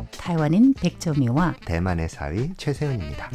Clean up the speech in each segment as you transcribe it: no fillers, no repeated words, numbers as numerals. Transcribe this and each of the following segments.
타이완인 백조미와 대만의 사위 최세은입니다.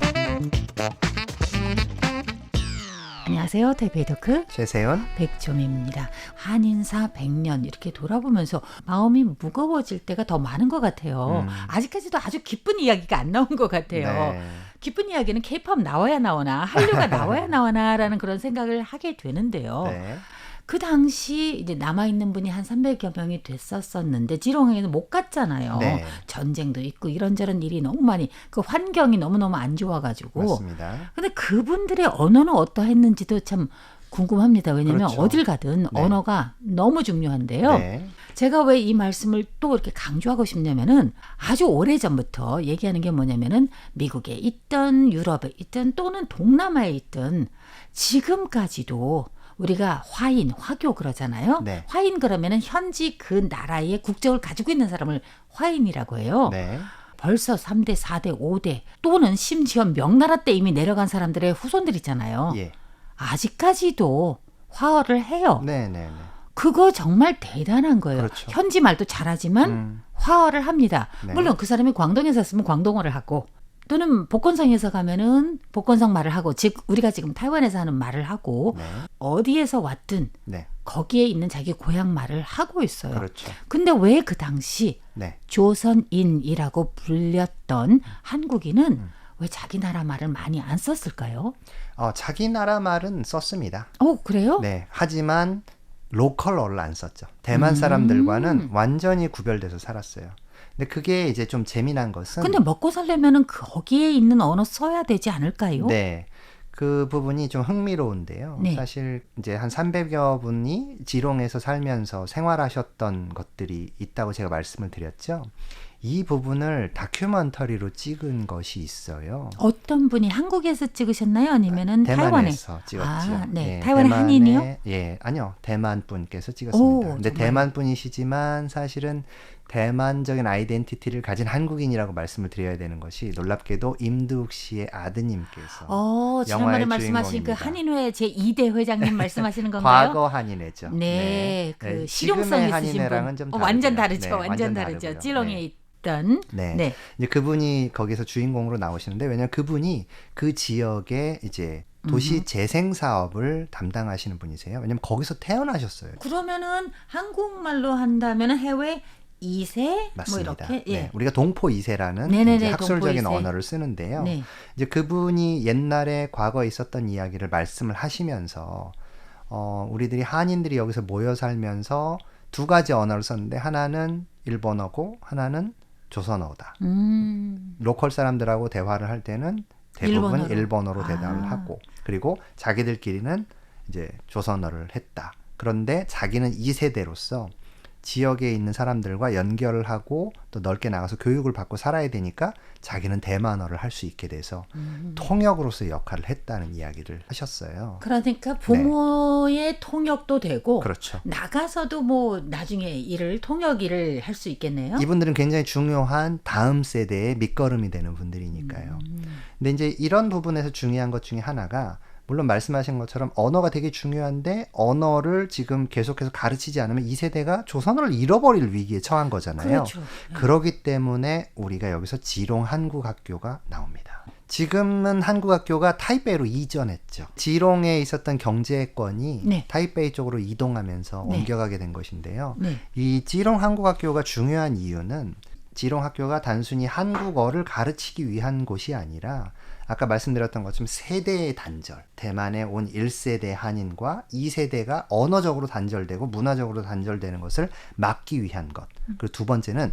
안녕하세요. 대베이토크 최세은 백조미입니다. 한인사 100년 이렇게 돌아보면서 마음이 무거워질 때가 더 많은 것 같아요. 아직까지도 아주 기쁜 이야기가 안 나온 것 같아요. 네. 기쁜 이야기는 K-팝 나와야 나오나 한류가 나와야 나오나라는 그런 생각을 하게 되는데요. 네. 그 당시 이제 남아있는 분이 한 300여 명이 됐었었는데 지롱에는 못 갔잖아요. 네. 전쟁도 있고 이런저런 일이 너무 많이 그 환경이 너무너무 안 좋아가지고. 맞습니다. 근데 그분들의 언어는 어떠했는지도 참 궁금합니다. 왜냐하면 그렇죠. 어딜 가든 네. 언어가 너무 중요한데요. 네. 제가 왜 이 말씀을 또 이렇게 강조하고 싶냐면은 아주 오래전부터 얘기하는 게 뭐냐면은 미국에 있든 유럽에 있든 또는 동남아에 있든 지금까지도 우리가 화인, 화교 그러잖아요. 네. 화인 그러면은 현지 그 나라의 국적을 가지고 있는 사람을 화인이라고 해요. 네. 벌써 3대, 4대, 5대 또는 심지어 명나라 때 이미 내려간 사람들의 후손들 있잖아요. 예. 아직까지도 화어를 해요. 네, 네, 네. 그거 정말 대단한 거예요. 그렇죠. 현지 말도 잘하지만 화어를 합니다. 네. 물론 그 사람이 광동에서 쓰면 광동어를 하고 또는 복건성에서 가면은 복건성 말을 하고 즉 우리가 지금 타이완에서 하는 말을 하고 네. 어디에서 왔든 네. 거기에 있는 자기 고향 말을 하고 있어요. 그렇죠. 근데 왜 그 당시 네. 조선인이라고 불렸던 한국인은 왜 자기 나라 말을 많이 안 썼을까요? 자기 나라 말은 썼습니다. 그래요? 네. 하지만 로컬어를 안 썼죠. 대만 사람들과는 완전히 구별돼서 살았어요. 근데 그게 이제 좀 재미난 것은 근데 먹고 살려면은 거기에 있는 언어 써야 되지 않을까요? 네. 그 부분이 좀 흥미로운데요. 네. 사실 이제 한 300여 분이 지롱에서 살면서 생활하셨던 것들이 있다고 제가 말씀을 드렸죠. 이 부분을 다큐멘터리로 찍은 것이 있어요. 어떤 분이 한국에서 찍으셨나요? 아니면은 타이완에? 대만에서 찍었죠. 아, 네. 예, 타이완의 대만에- 한인이요? 예, 아니요. 대만 분께서 찍었습니다. 근데 정말요? 대만 분이시지만 사실은 대만적인 아이덴티티를 가진 한국인이라고 말씀을 드려야 되는 것이 놀랍게도 임두욱 씨의 아드님께서 지난번에 영화의 말씀하신 그 주인공입니다. 한인회 제2대 회장님 말씀하시는 건가요? 과거 한인회죠. 네, 그 네, 실용성 지금의 있으신 한인회랑은 분. 좀 완전 다르고요. 다르죠. 네, 완전 다르죠. 다르고요. 찌렁에 네. 있던. 네. 네. 이제 그분이 거기서 주인공으로 나오시는데 왜냐하면 그분이 그 지역의 이제 도시 재생 사업을 담당하시는 분이세요. 왜냐하면 거기서 태어나셨어요. 그러면은 한국말로 한다면은 해외 2세 맞습니다. 뭐 이렇게 네, 우리가 동포 2세라는 네네네, 이제 학술적인 동포 2세. 언어를 쓰는데요. 네. 이제 그분이 옛날에 과거에 있었던 이야기를 말씀을 하시면서 우리들이 한인들이 여기서 모여 살면서 두 가지 언어를 썼는데 하나는 일본어고 하나는 조선어다. 로컬 사람들하고 대화를 할 때는 대부분 일본어로 대답을 하고 그리고 자기들끼리는 이제 조선어를 했다. 그런데 자기는 2세대로서 지역에 있는 사람들과 연결을 하고 또 넓게 나가서 교육을 받고 살아야 되니까 자기는 대만어를 할 수 있게 돼서 통역으로서의 역할을 했다는 이야기를 하셨어요. 그러니까 부모의 통역도 되고 그렇죠. 나가서도 뭐 나중에 통역 일을 할 수 있겠네요. 이분들은 굉장히 중요한 다음 세대의 밑거름이 되는 분들이니까요. 근데 이제 이런 부분에서 중요한 것 중에 하나가 물론 말씀하신 것처럼 언어가 되게 중요한데 언어를 지금 계속해서 가르치지 않으면 2세대가 조선어를 잃어버릴 위기에 처한 거잖아요. 그렇죠. 그렇기 때문에 우리가 여기서 지롱 한국학교가 나옵니다. 지금은 한국학교가 타이베이로 이전했죠. 지롱에 있었던 경제권이 네. 타이베이 쪽으로 이동하면서 네. 옮겨가게 된 것인데요. 네. 이 지롱 한국학교가 중요한 이유는 지롱 학교가 단순히 한국어를 가르치기 위한 곳이 아니라 아까 말씀드렸던 것처럼 세대의 단절, 대만에 온 1세대 한인과 2세대가 언어적으로 단절되고 문화적으로 단절되는 것을 막기 위한 것. 그리고 두 번째는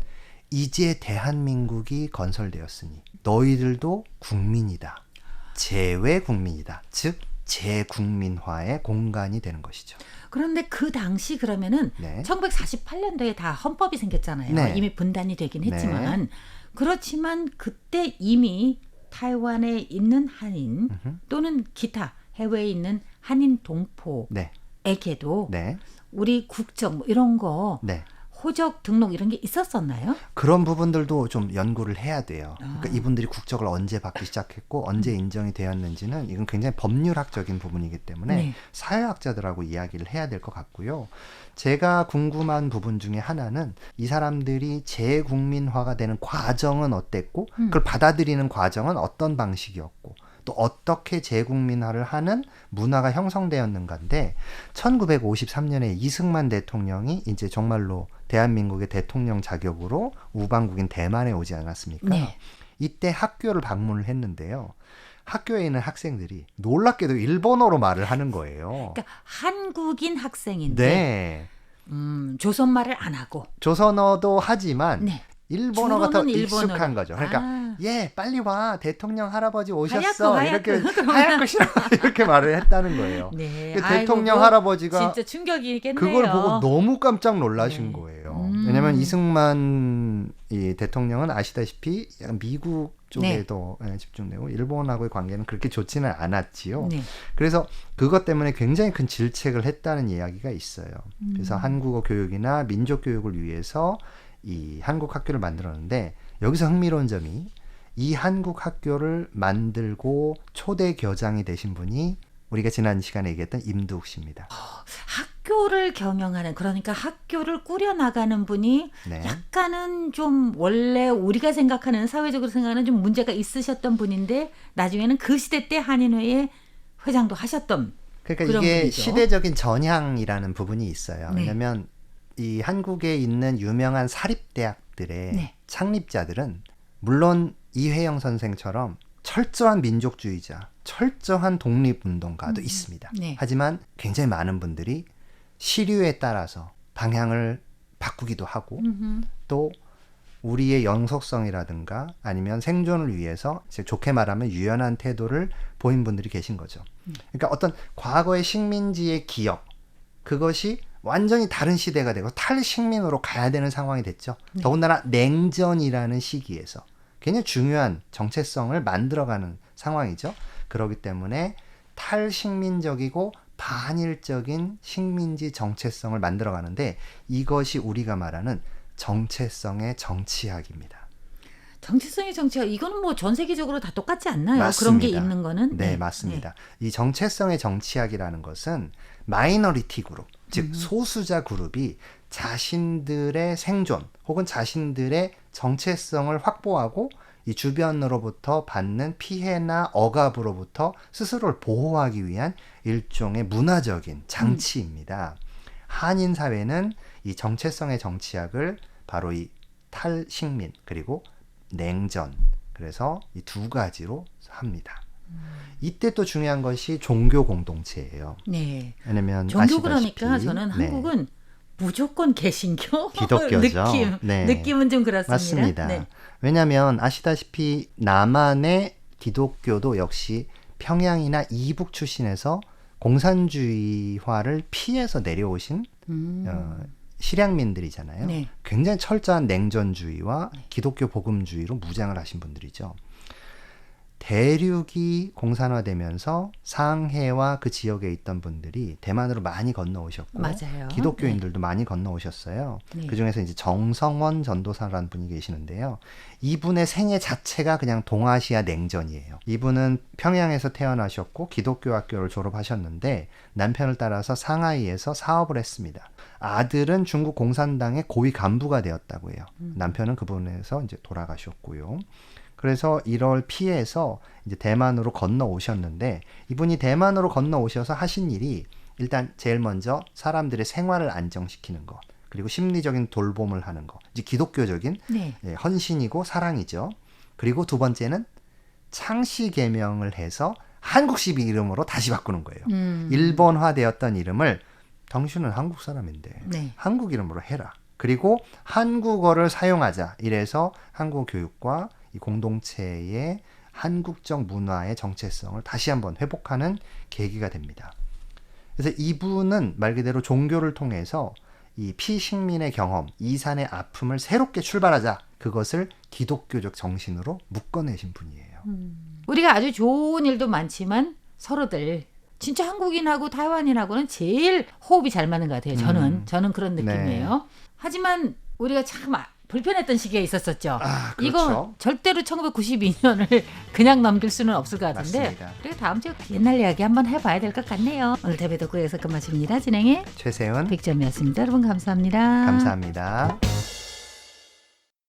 이제 대한민국이 건설되었으니 너희들도 국민이다. 재외 국민이다. 즉 재국민화의 공간이 되는 것이죠. 그런데 그 당시 그러면은 네. 1948년도에 다 헌법이 생겼잖아요. 네. 이미 분단이 되긴 네. 했지만 그렇지만 그때 이미 타이완에 있는 한인 또는 기타 해외에 있는 한인 동포에게도 네. 우리 국적 뭐 이런 거 네. 호적 등록 이런 게 있었었나요? 그런 부분들도 좀 연구를 해야 돼요. 그러니까 이분들이 국적을 언제 받기 시작했고 언제 인정이 되었는지는 이건 굉장히 법률학적인 부분이기 때문에 네. 사회학자들하고 이야기를 해야 될 것 같고요. 제가 궁금한 부분 중에 하나는 이 사람들이 재국민화가 되는 과정은 어땠고 그걸 받아들이는 과정은 어떤 방식이었고 또 어떻게 재국민화를 하는 문화가 형성되었는가인데 1953년에 이승만 대통령이 이제 정말로 대한민국의 대통령 자격으로 우방국인 대만에 오지 않았습니까? 네. 이때 학교를 방문을 했는데요. 학교에 있는 학생들이 놀랍게도 일본어로 말을 하는 거예요. 그러니까 한국인 학생인데 네. 조선말을 안 하고 조선어도 하지만 네. 일본어가 더 주로는 일본어로. 익숙한 거죠. 그러니까 아. 예, 빨리 와. 대통령 할아버지 오셨어. 하얗고. 이렇게 하얗고 싫어. 이렇게 말을 했다는 거예요. 네. 그 아이고, 대통령 뭐 할아버지가 진짜 충격이겠네요. 그걸 보고 너무 깜짝 놀라신 네. 거예요. 왜냐하면 이승만 이 대통령은 아시다시피 약간 미국 쪽에 더 집중되고 일본하고의 관계는 그렇게 좋지는 않았지요. 네. 그래서 그것 때문에 굉장히 큰 질책을 했다는 이야기가 있어요. 그래서 한국어 교육이나 민족 교육을 위해서 이 한국 학교를 만들었는데 여기서 흥미로운 점이 이 한국 학교를 만들고 초대 교장이 되신 분이 우리가 지난 시간에 얘기했던 임두욱 씨입니다. 학교를 경영하는 그러니까 학교를 꾸려나가는 분이 네. 약간은 좀 원래 우리가 생각하는 사회적으로 생각하는 좀 문제가 있으셨던 분인데 나중에는 그 시대 때 한인회의 회장도 하셨던 그러니까 그런 이게 분이죠. 시대적인 전향이라는 부분이 있어요. 네. 왜냐하면 이 한국에 있는 유명한 사립대학들의 네. 창립자들은 물론 이회영 선생처럼 철저한 민족주의자, 철저한 독립운동가도 있습니다. 네. 하지만 굉장히 많은 분들이 시류에 따라서 방향을 바꾸기도 하고 또 우리의 영속성이라든가 아니면 생존을 위해서 이제 좋게 말하면 유연한 태도를 보인 분들이 계신 거죠. 그러니까 어떤 과거의 식민지의 기억 그것이 완전히 다른 시대가 되고 탈식민으로 가야 되는 상황이 됐죠. 더군다나 냉전이라는 시기에서 굉장히 중요한 정체성을 만들어가는 상황이죠. 그렇기 때문에 탈식민적이고 반일적인 식민지 정체성을 만들어가는데 이것이 우리가 말하는 정체성의 정치학입니다. 정체성의 정치가 이거는 뭐 전 세계적으로 다 똑같지 않나요? 맞습니다. 그런 게 있는 거는 네, 맞습니다. 이 정체성의 정치학이라는 것은 마이너리티 그룹, 즉 소수자 그룹이 자신들의 생존 혹은 자신들의 정체성을 확보하고 이 주변으로부터 받는 피해나 억압으로부터 스스로를 보호하기 위한 일종의 문화적인 장치입니다. 한인 사회는 이 정체성의 정치학을 바로 이 탈식민 그리고 냉전 그래서 이 두 가지로 합니다. 이때 또 중요한 것이 종교 공동체예요. 네. 왜냐면 종교 아시다시피, 그러니까 저는 네, 한국은 무조건 개신교 기독교죠. 느낌 네. 느낌은 좀 그렇습니다. 맞습니다. 네. 왜냐하면 아시다시피 남한의 기독교도 역시 평양이나 이북 출신에서 공산주의화를 피해서 내려오신 실향민들이잖아요. 네. 굉장히 철저한 냉전주의와 기독교 복음주의로 무장을 하신 분들이죠. 대륙이 공산화되면서 상해와 그 지역에 있던 분들이 대만으로 많이 건너오셨고 맞아요. 기독교인들도 많이 건너오셨어요. 네. 그중에서 이제 정성원 전도사라는 분이 계시는데요. 이분의 생애 자체가 그냥 동아시아 냉전이에요. 이분은 평양에서 태어나셨고 기독교 학교를 졸업하셨는데 남편을 따라서 상하이에서 사업을 했습니다. 아들은 중국 공산당의 고위 간부가 되었다고 해요. 남편은 그 부분에서 이제 돌아가셨고요. 그래서 이걸 피해서 이제 대만으로 건너오셨는데 이분이 대만으로 건너오셔서 하신 일이 일단 제일 먼저 사람들의 생활을 안정시키는 것 그리고 심리적인 돌봄을 하는 것 이제 기독교적인 네. 헌신이고 사랑이죠. 그리고 두 번째는 창씨 개명을 해서 한국식 이름으로 다시 바꾸는 거예요. 일본화되었던 이름을 당신은 한국 사람인데 네. 한국 이름으로 해라. 그리고 한국어를 사용하자. 이래서 한국 교육과 이 공동체의 한국적 문화의 정체성을 다시 한번 회복하는 계기가 됩니다. 그래서 이분은 말 그대로 종교를 통해서 이 피식민의 경험, 이산의 아픔을 새롭게 출발하자. 그것을 기독교적 정신으로 묶어내신 분이에요. 우리가 아주 좋은 일도 많지만 서로들 진짜 한국인하고 타이완인하고는 제일 호흡이 잘 맞는 것 같아요. 저는 그런 느낌이에요. 하지만 우리가 참 불편했던 시기가 있었었죠. 그렇죠. 이거 절대로 1992년을 그냥 넘길 수는 없을 것 같은데 맞습니다. 그리고 다음 주에 옛날 이야기 한번 해봐야 될 것 같네요. 오늘 대배덕구에서 끝마칩니다. 진행해 최세은 백점이었습니다. 여러분 감사합니다. 감사합니다.